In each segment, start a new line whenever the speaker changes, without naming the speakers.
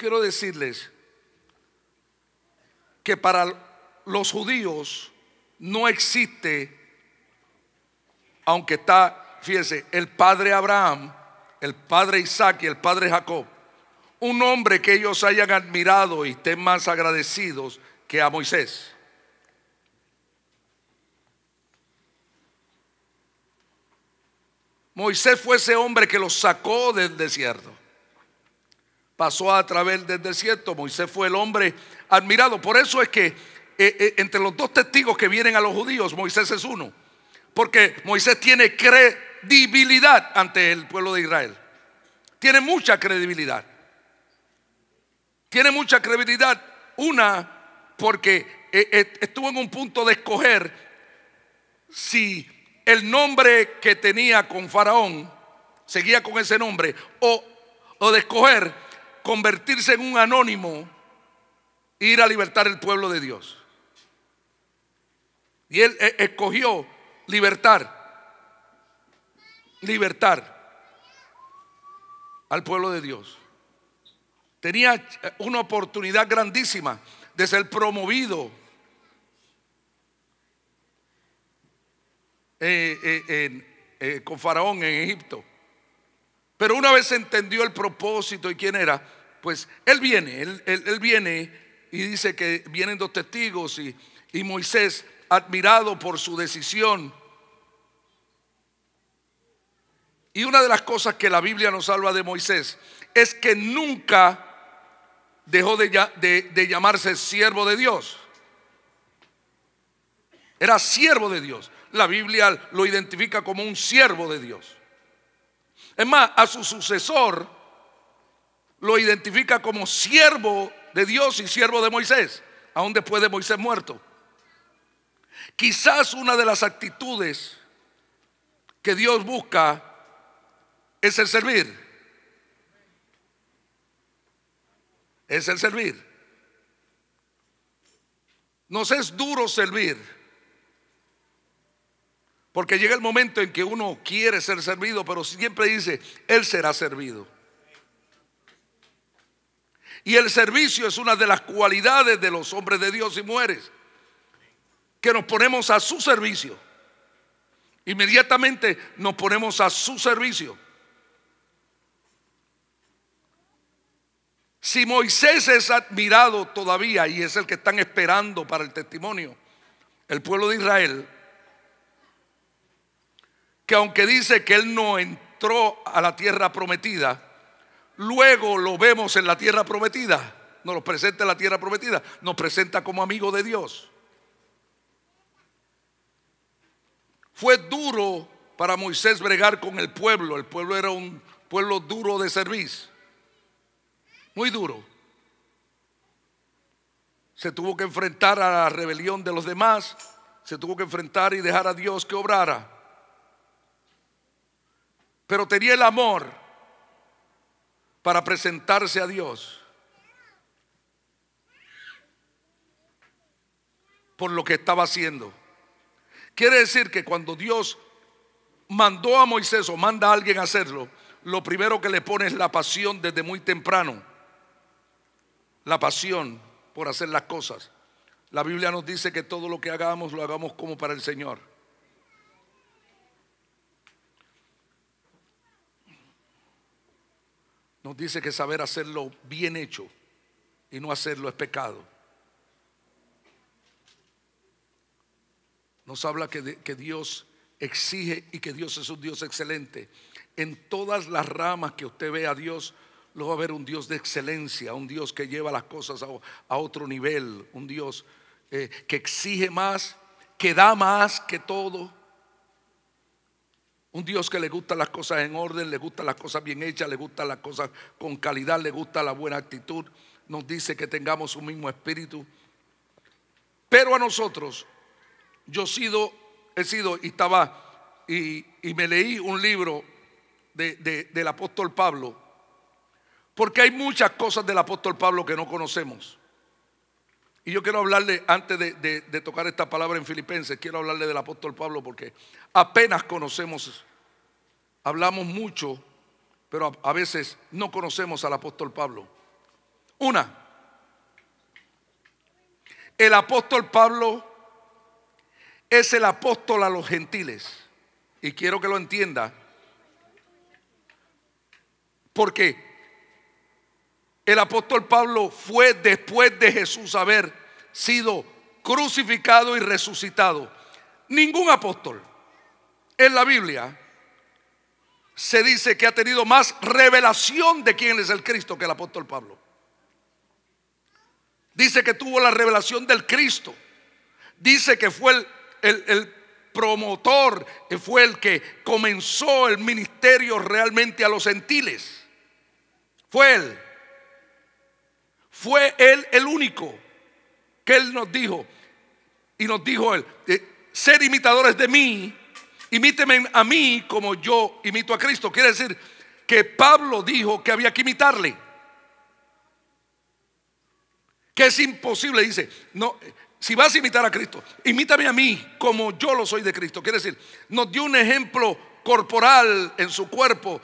quiero decirles que para los judíos no existe, aunque está, fíjese, el padre Abraham, el padre Isaac y el padre Jacob, un hombre que ellos hayan admirado y estén más agradecidos que a Moisés. Moisés fue ese hombre que los sacó del desierto. Pasó a través del desierto. Moisés fue el hombre admirado. Por eso es que entre los dos testigos que vienen a los judíos, Moisés es uno. Porque Moisés tiene credibilidad ante el pueblo de Israel. Tiene mucha credibilidad. Tiene mucha credibilidad. Una, porque estuvo en un punto de escoger si el nombre que tenía con Faraón seguía con ese nombre, o de escoger convertirse en un anónimo e ir a libertar el pueblo de Dios. Y él escogió libertar al pueblo de Dios. Tenía una oportunidad grandísima de ser promovido con Faraón en Egipto. Pero una vez entendió el propósito y quién era, pues él viene y dice que vienen dos testigos y Moisés, admirado por su decisión. Y una de las cosas que la Biblia nos habla de Moisés es que nunca dejó de llamarse siervo de Dios. Era siervo de Dios. La Biblia lo identifica como un siervo de Dios. Es más, a su sucesor lo identifica como siervo de Dios y siervo de Moisés, aún después de Moisés muerto. Quizás una de las actitudes que Dios busca es el servir. Es el servir. Nos es duro servir, porque llega el momento en que uno quiere ser servido, pero siempre dice, Él será servido. Y el servicio es una de las cualidades de los hombres de Dios y mujeres, que nos ponemos a su servicio. Inmediatamente nos ponemos a su servicio. Si Moisés es admirado todavía y es el que están esperando para el testimonio, el pueblo de Israel, que aunque dice que él no entró a la tierra prometida, luego lo vemos en la tierra prometida, nos lo presenta en la tierra prometida, nos presenta como amigo de Dios. Fue duro para Moisés bregar con el pueblo era un pueblo duro de servicio, muy duro. Se tuvo que enfrentar a la rebelión de los demás, se tuvo que enfrentar y dejar a Dios que obrara. Pero tenía el amor para presentarse a Dios por lo que estaba haciendo. Quiere decir que cuando Dios mandó a Moisés o manda a alguien a hacerlo, lo primero que le pone es la pasión desde muy temprano. La pasión por hacer las cosas. La Biblia nos dice que todo lo que hagamos lo hagamos como para el Señor. Nos dice que saber hacerlo bien hecho y no hacerlo es pecado. Nos habla que Dios exige y que Dios es un Dios excelente. En todas las ramas que usted ve a Dios, lo va a ver un Dios de excelencia, un Dios que lleva las cosas a otro nivel, un Dios que exige más, que da más que todo. Un Dios que le gustan las cosas en orden, le gustan las cosas bien hechas, le gustan las cosas con calidad, le gusta la buena actitud. Nos dice que tengamos un mismo espíritu. Pero a nosotros, y me leí un libro del apóstol Pablo, porque hay muchas cosas del apóstol Pablo que no conocemos. Y yo quiero hablarle, antes de tocar esta palabra en Filipenses, quiero hablarle del apóstol Pablo, porque apenas conocemos, hablamos mucho, pero a veces no conocemos al apóstol Pablo. Una, el apóstol Pablo es el apóstol a los gentiles. Y quiero que lo entienda, porque el apóstol Pablo fue después de Jesús haber sido crucificado y resucitado. Ningún apóstol en la Biblia se dice que ha tenido más revelación de quién es el Cristo que el apóstol Pablo. Dice que tuvo la revelación del Cristo. Dice que fue el promotor, fue el que comenzó el ministerio realmente a los gentiles. Fue él. Fue él el único que él nos dijo. Y nos dijo él: ser imitadores de mí, imíteme a mí como yo imito a Cristo. Quiere decir que Pablo dijo que había que imitarle, que es imposible. Dice: no, si vas a imitar a Cristo, imítame a mí como yo lo soy de Cristo. Quiere decir, nos dio un ejemplo corporal en su cuerpo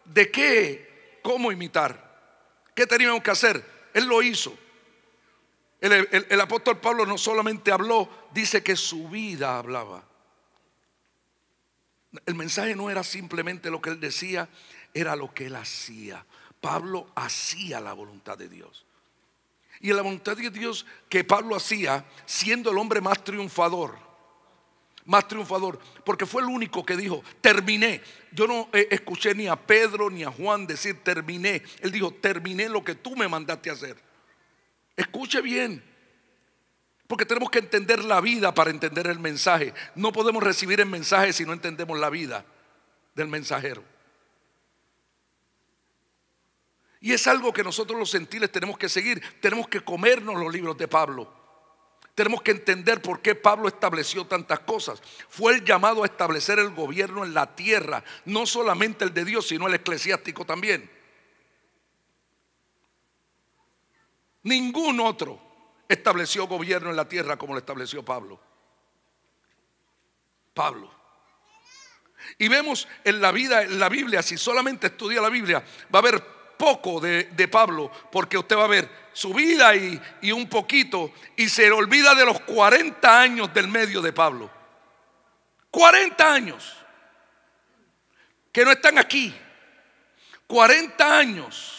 de qué, cómo imitar, qué teníamos que hacer. Él lo hizo. El apóstol Pablo no solamente habló, dice que su vida hablaba. El mensaje no era simplemente lo que él decía, era lo que él hacía. Pablo hacía la voluntad de Dios. Y en la voluntad de Dios que Pablo hacía, siendo el hombre más triunfador, porque fue el único que dijo: terminé. Yo no escuché ni a Pedro ni a Juan decir terminé. Él dijo: terminé lo que tú me mandaste a hacer. Escuche bien, porque tenemos que entender la vida para entender el mensaje. No podemos recibir el mensaje si no entendemos la vida del mensajero. Y es algo que nosotros los gentiles tenemos que seguir. Tenemos que comernos los libros de Pablo. Tenemos que entender por qué Pablo estableció tantas cosas. Fue el llamado a establecer el gobierno en la tierra, no solamente el de Dios, sino el eclesiástico también. Ningún otro estableció gobierno en la tierra como lo estableció Pablo. Y vemos en la vida, en la Biblia, si solamente estudia la Biblia, va a haber poco de Pablo, porque usted va a ver su vida y un poquito, y se olvida de los 40 años del medio de Pablo. 40 años que no están aquí. 40 años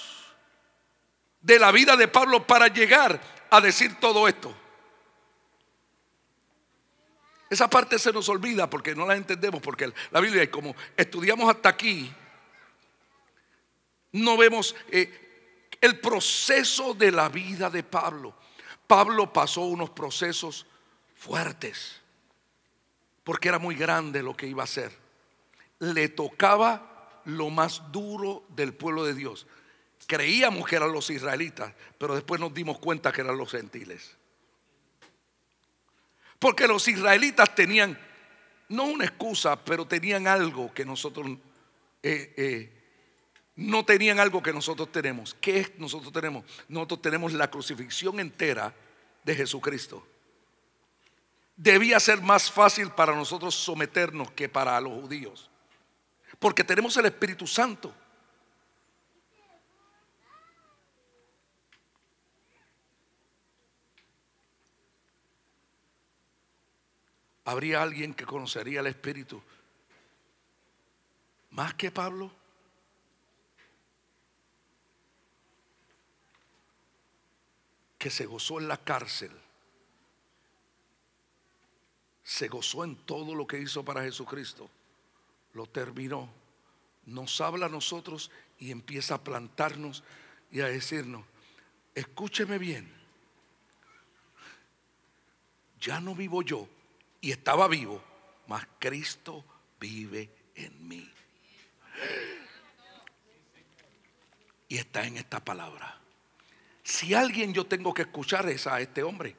de la vida de Pablo para llegar a decir todo esto. Esa parte se nos olvida porque no la entendemos, porque la Biblia, como estudiamos hasta aquí, no vemos el proceso de la vida de Pablo. Pablo pasó unos procesos fuertes porque era muy grande lo que iba a hacer. Le tocaba lo más duro del pueblo de Dios. Creíamos que eran los israelitas, pero después nos dimos cuenta que eran los gentiles. Porque los israelitas tenían, no una excusa, pero tenían algo que nosotros no tenían, algo que nosotros tenemos. ¿Qué es nosotros tenemos? Nosotros tenemos la crucifixión entera de Jesucristo. Debía ser más fácil para nosotros someternos que para los judíos, porque tenemos el Espíritu Santo. ¿Habría alguien que conocería el Espíritu más que Pablo? Que se gozó en la cárcel, se gozó en todo lo que hizo para Jesucristo, lo terminó, nos habla a nosotros y empieza a plantarnos y a decirnos: escúcheme bien, ya no vivo yo, y estaba vivo, mas Cristo vive en mí. Y está en esta palabra. Si alguien yo tengo que escuchar es a este hombre.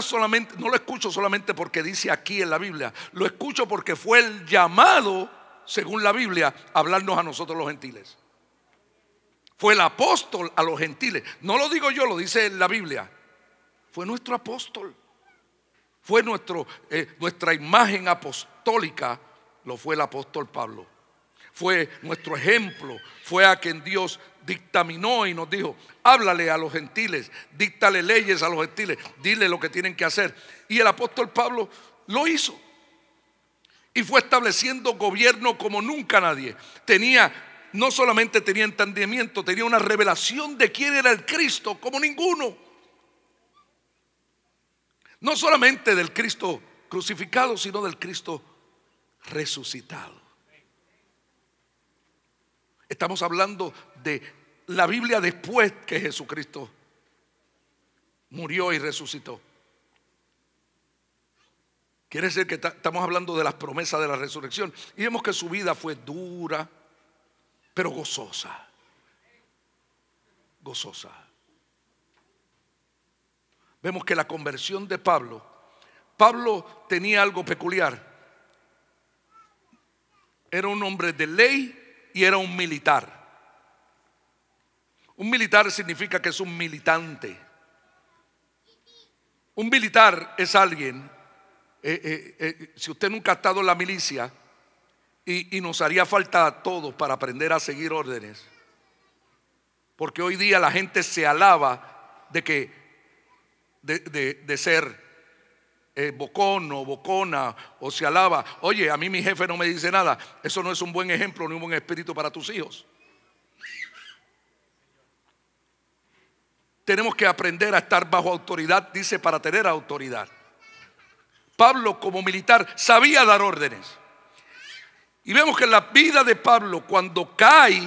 Solamente, no lo escucho solamente porque dice aquí en la Biblia, lo escucho porque fue el llamado, según la Biblia, a hablarnos a nosotros los gentiles. Fue el apóstol a los gentiles. No lo digo yo, lo dice en la Biblia. Fue nuestro apóstol. Fue nuestra imagen apostólica, lo fue el apóstol Pablo. fue nuestro ejemplo, fue a quien Dios dictaminó y nos dijo: háblale a los gentiles, díctale leyes a los gentiles, dile lo que tienen que hacer. Y el apóstol Pablo lo hizo y fue estableciendo gobierno como nunca nadie. No solamente tenía entendimiento, tenía una revelación de quién era el Cristo como ninguno. No solamente del Cristo crucificado, sino del Cristo resucitado. Estamos hablando de la Biblia después que Jesucristo murió y resucitó. Quiere decir que estamos hablando de las promesas de la resurrección. Y vemos que su vida fue dura, pero gozosa. Gozosa. Vemos que la conversión de Pablo tenía algo peculiar. Era un hombre de ley y era un militar. Un militar significa que es un militante. Un militar es alguien, si usted nunca ha estado en la milicia, y nos haría falta a todos para aprender a seguir órdenes, porque hoy día la gente se alaba de ser bocón o bocona, o se alaba: oye, a mí mi jefe no me dice nada. Eso no es un buen ejemplo ni un buen espíritu para tus hijos. Tenemos que aprender a estar bajo autoridad, dice, para tener autoridad. Pablo, como militar, sabía dar órdenes. Y vemos que en la vida de Pablo, cuando cae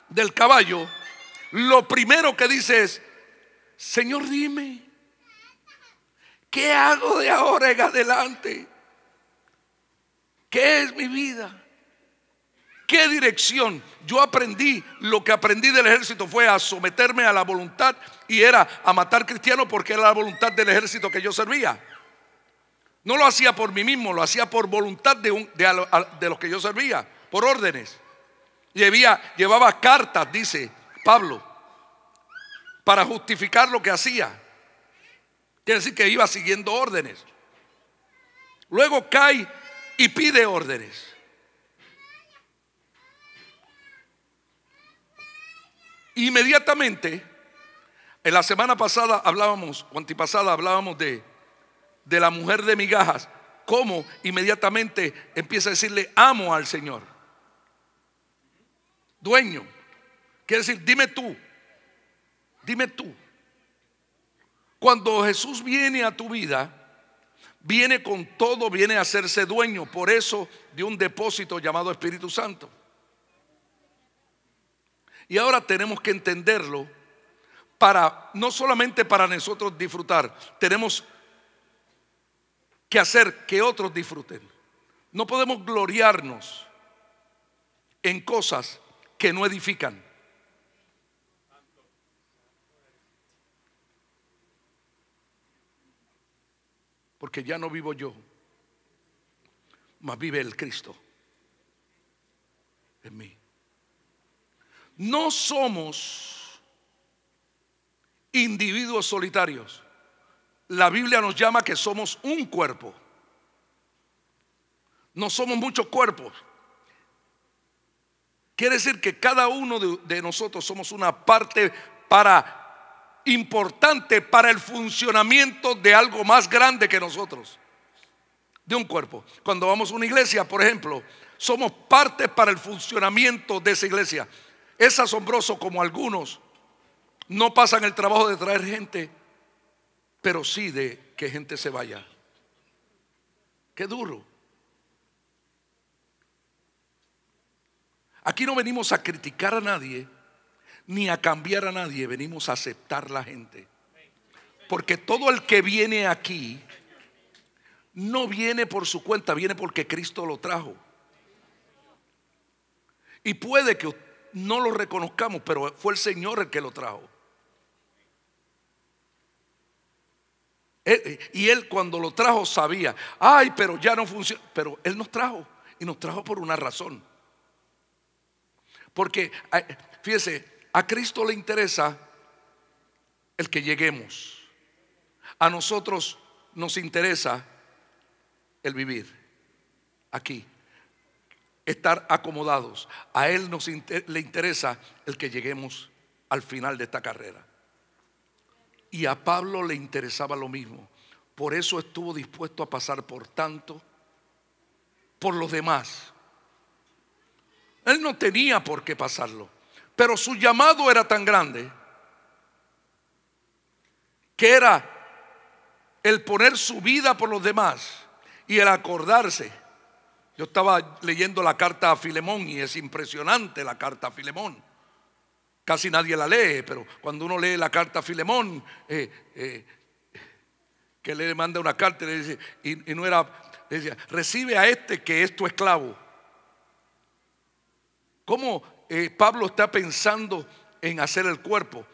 del caballo, lo primero que dice es: Señor, dime, ¿qué hago de ahora en adelante? ¿Qué es mi vida? ¿Qué dirección? Yo aprendí, lo que aprendí del ejército fue a someterme a la voluntad, y era a matar cristianos porque era la voluntad del ejército que yo servía. No lo hacía por mí mismo, lo hacía por voluntad de los que yo servía, por órdenes. Llevaba cartas, dice Pablo, para justificar lo que hacía. Quiere decir que iba siguiendo órdenes. Luego cae y pide órdenes. Inmediatamente, en la semana pasada hablábamos, o antipasada hablábamos de la mujer de migajas, cómo inmediatamente empieza a decirle: amo al Señor. Dueño, quiere decir, dime tú, dime tú. Cuando Jesús viene a tu vida, viene con todo, viene a hacerse dueño, por eso, de un depósito llamado Espíritu Santo. Y ahora tenemos que entenderlo, no solamente para nosotros disfrutar, tenemos que hacer que otros disfruten. No podemos gloriarnos en cosas que no edifican. Porque ya no vivo yo, mas vive el Cristo en mí. No somos individuos solitarios. La Biblia nos llama que somos un cuerpo. No somos muchos cuerpos. Quiere decir que cada uno de nosotros somos una parte importante para el funcionamiento de algo más grande que nosotros, de un cuerpo. Cuando vamos a una iglesia, por ejemplo, somos parte para el funcionamiento de esa iglesia. Es asombroso como algunos no pasan el trabajo de traer gente, pero sí de que gente se vaya. Qué duro. Aquí no venimos a criticar a nadie ni a cambiar a nadie, venimos a aceptar la gente. Porque todo el que viene aquí no viene por su cuenta, viene porque Cristo lo trajo. Y puede que no lo reconozcamos, pero fue el Señor el que lo trajo. Y Él, cuando lo trajo, sabía: ay, pero ya no funciona. Pero Él nos trajo, y nos trajo por una razón. Porque fíjese, a Cristo le interesa el que lleguemos. A nosotros nos interesa el vivir aquí. estar acomodados. A Él le interesa el que lleguemos al final de esta carrera. Y a Pablo le interesaba lo mismo. Por eso estuvo dispuesto a pasar por tanto, por los demás. Él no tenía por qué pasarlo, pero su llamado era tan grande que era el poner su vida por los demás y el acordarse. Yo estaba leyendo la carta a Filemón y es impresionante la carta a Filemón. Casi nadie la lee, pero cuando uno lee la carta a Filemón, que le manda una carta y le dice, y no era, le decía, recibe a este que es tu esclavo. ¿Cómo Pablo está pensando en hacer el cuerpo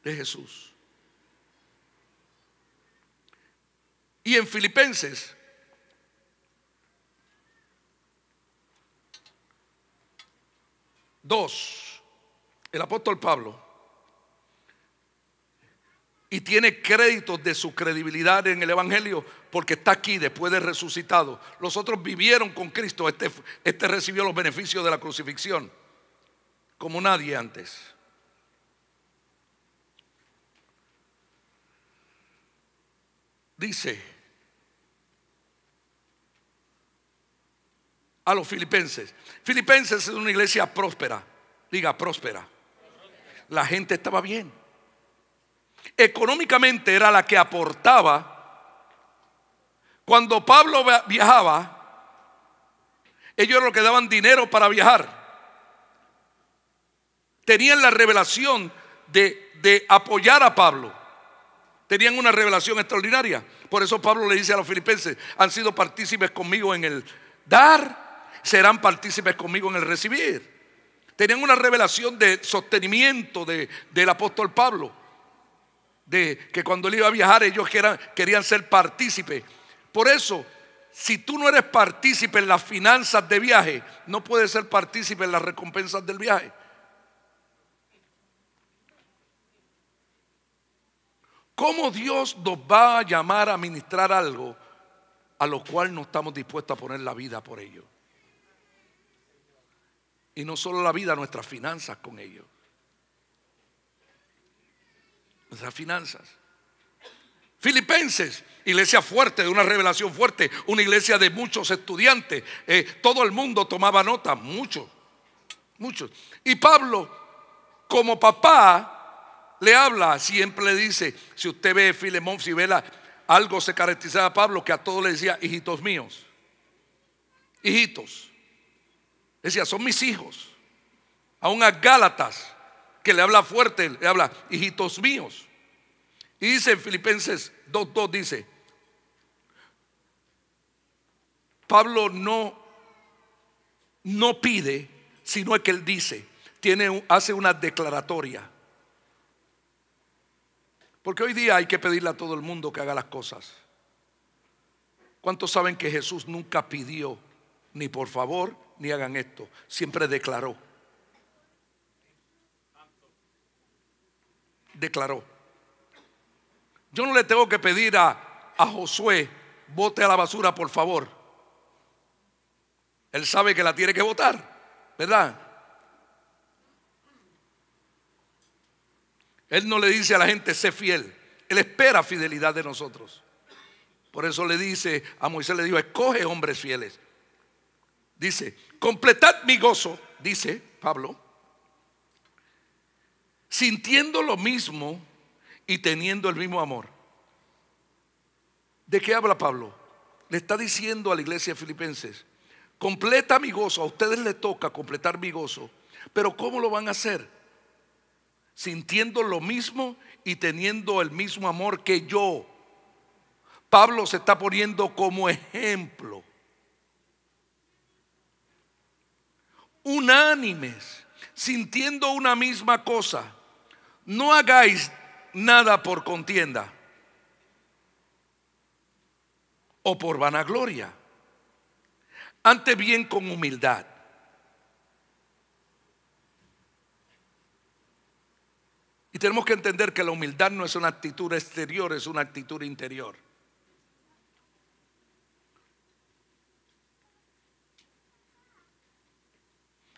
de Jesús? Y en Filipenses el apóstol Pablo, y tiene créditos de su credibilidad en el evangelio porque está aquí después de resucitado. Los otros vivieron con Cristo, este recibió los beneficios de la crucifixión como nadie antes. Dice a los filipenses. Filipenses es una iglesia próspera. Diga próspera. La gente estaba bien. Económicamente era la que aportaba. Cuando Pablo viajaba, ellos eran los que daban dinero para viajar. Tenían la revelación de apoyar a Pablo. Tenían una revelación extraordinaria. Por eso Pablo le dice a los filipenses: han sido partícipes conmigo en el dar, serán partícipes conmigo en el recibir. Tenían una revelación de sostenimiento del apóstol Pablo, de que cuando él iba a viajar ellos querían ser partícipes. Por eso, si tú no eres partícipe en las finanzas de viaje, no puedes ser partícipe en las recompensas del viaje. ¿Cómo Dios nos va a llamar a ministrar algo a lo cual no estamos dispuestos a poner la vida por ello? Y no solo la vida, nuestras finanzas con ello. Nuestras finanzas. Filipenses, iglesia fuerte, de una revelación fuerte, una iglesia de muchos estudiantes. Todo el mundo tomaba nota, muchos. Y Pablo, como papá, le habla, siempre le dice, si usted ve Filemón, si ve algo se caracterizaba a Pablo, que a todos le decía: hijitos míos, hijitos. Decía: son mis hijos. Aún a Gálatas, que le habla fuerte, le habla: hijitos míos. Y dice en Filipenses 2:2, dice, Pablo no pide, sino es que él dice, hace una declaratoria. Porque hoy día hay que pedirle a todo el mundo que haga las cosas. ¿Cuántos saben que Jesús nunca pidió ni por favor ni hagan esto? Siempre declaró. Declaró. Yo no le tengo que pedir a Josué: bote a la basura por favor. Él sabe que la tiene que botar, ¿verdad? Él no le dice a la gente: sé fiel. Él espera fidelidad de nosotros. Por eso le dice a Moisés, le dijo: escoge hombres fieles. Dice: completad mi gozo, dice Pablo, sintiendo lo mismo y teniendo el mismo amor. ¿De qué habla Pablo? Le está diciendo a la iglesia de Filipenses: completa mi gozo. A ustedes les toca completar mi gozo. Pero ¿cómo lo van a hacer? Sintiendo lo mismo y teniendo el mismo amor que yo. Pablo se está poniendo como ejemplo. Unánimes, sintiendo una misma cosa. No hagáis nada por contienda o por vanagloria, antes bien con humildad. Y tenemos que entender que la humildad no es una actitud exterior, es una actitud interior.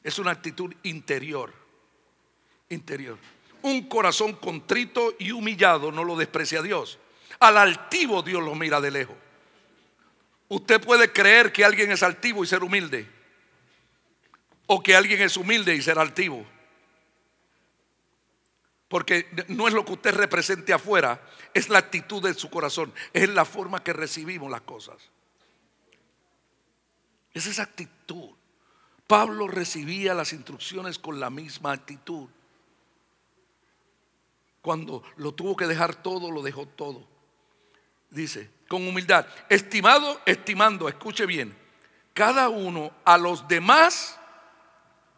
Es una actitud interior. Interior. Un corazón contrito y humillado no lo desprecia Dios. Al altivo Dios lo mira de lejos. Usted puede creer que alguien es altivo y ser humilde, o que alguien es humilde y ser altivo, porque no es lo que usted represente afuera, es la actitud de su corazón, es la forma que recibimos las cosas. Es esa actitud. Pablo recibía las instrucciones con la misma actitud. Cuando lo tuvo que dejar todo, lo dejó todo. Dice, con humildad, estimando, escuche bien, cada uno a los demás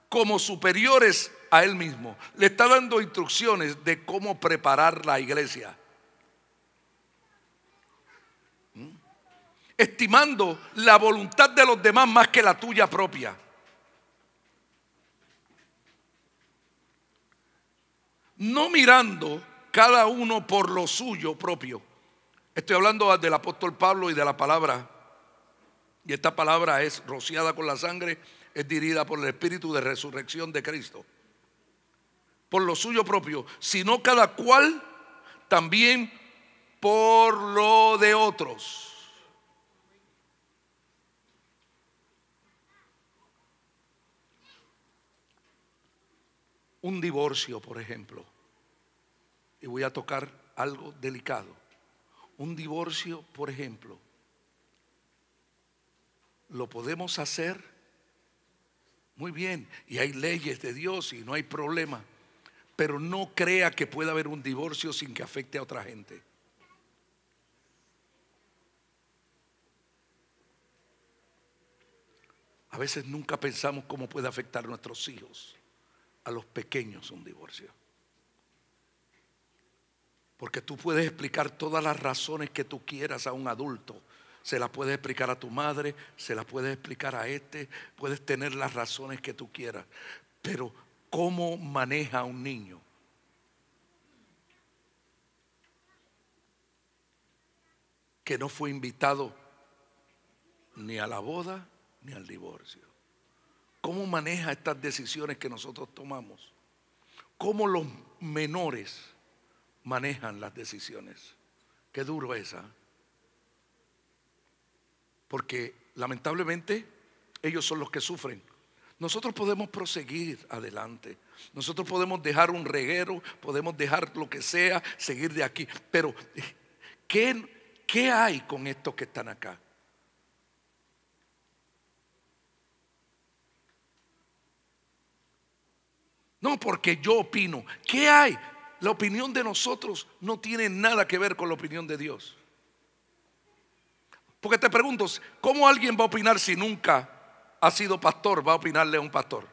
como superiores a él mismo. Le está dando instrucciones de cómo preparar la iglesia. Estimando la voluntad de los demás más que la tuya propia. No mirando cada uno por lo suyo propio. Estoy hablando del apóstol Pablo y de la palabra. Y esta palabra es rociada con la sangre, es dirigida por el Espíritu de resurrección de Cristo. Por lo suyo propio, sino cada cual también por lo de otros. Un divorcio, por ejemplo, y voy a tocar algo delicado. Un divorcio, por ejemplo, lo podemos hacer muy bien y hay leyes de Dios y no hay problema, pero no crea que pueda haber un divorcio sin que afecte a otra gente. A veces nunca pensamos cómo puede afectar a nuestros hijos, a los pequeños, un divorcio. Porque tú puedes explicar todas las razones que tú quieras a un adulto. Se las puedes explicar a tu madre, se las puedes explicar a puedes tener las razones que tú quieras. Pero ¿cómo maneja a un niño? Que no fue invitado ni a la boda ni al divorcio. ¿Cómo maneja estas decisiones que nosotros tomamos? ¿Cómo los menores manejan las decisiones? Qué duro es, ¿eh? Porque lamentablemente ellos son los que sufren. Nosotros podemos proseguir adelante. Nosotros podemos dejar un reguero, podemos dejar lo que sea, seguir de aquí. Pero ¿qué hay con estos que están acá? No porque yo opino. ¿Qué hay? La opinión de nosotros no tiene nada que ver con la opinión de Dios. Porque te pregunto, ¿cómo alguien va a opinar si nunca ha sido pastor? Va a opinarle a un pastor.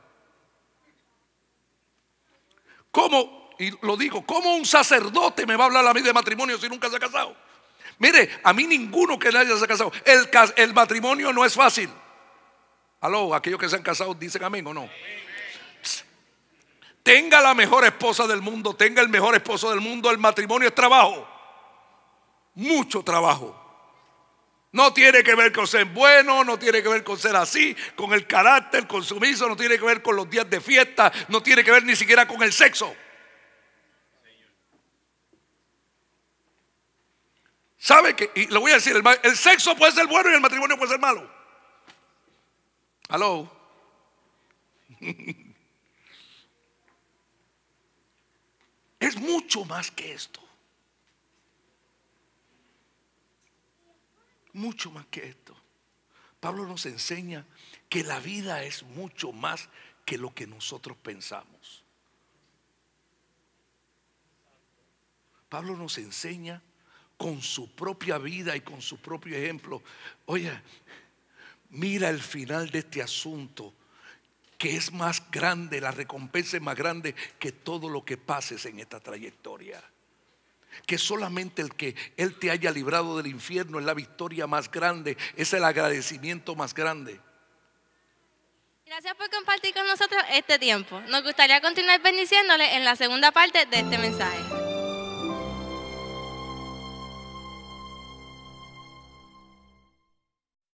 ¿Cómo? Y lo digo, ¿cómo un sacerdote me va a hablar a mí de matrimonio si nunca se ha casado? Mire, a mí ninguno que nadie se ha casado. El matrimonio no es fácil. Aló, aquellos que se han casado dicen amén o no. Tenga la mejor esposa del mundo, tenga el mejor esposo del mundo, el matrimonio es trabajo. Mucho trabajo. No tiene que ver con ser bueno, no tiene que ver con ser así, con el carácter, con sumiso, no tiene que ver con los días de fiesta, no tiene que ver ni siquiera con el sexo. ¿Sabe qué? Y le voy a decir, el sexo puede ser bueno y el matrimonio puede ser malo. ¿Aló? Es mucho más que esto. Mucho más que esto. Pablo nos enseña que la vida es mucho más que lo que nosotros pensamos. Pablo nos enseña con su propia vida y con su propio ejemplo. Oye, mira el final de este asunto, que es más grande, la recompensa es más grande que todo lo que pases en esta trayectoria. Que solamente el que Él te haya librado del infierno es la victoria más grande, es el agradecimiento más grande.
Gracias por compartir con nosotros este tiempo. Nos gustaría continuar bendiciéndole en la segunda parte de este mensaje.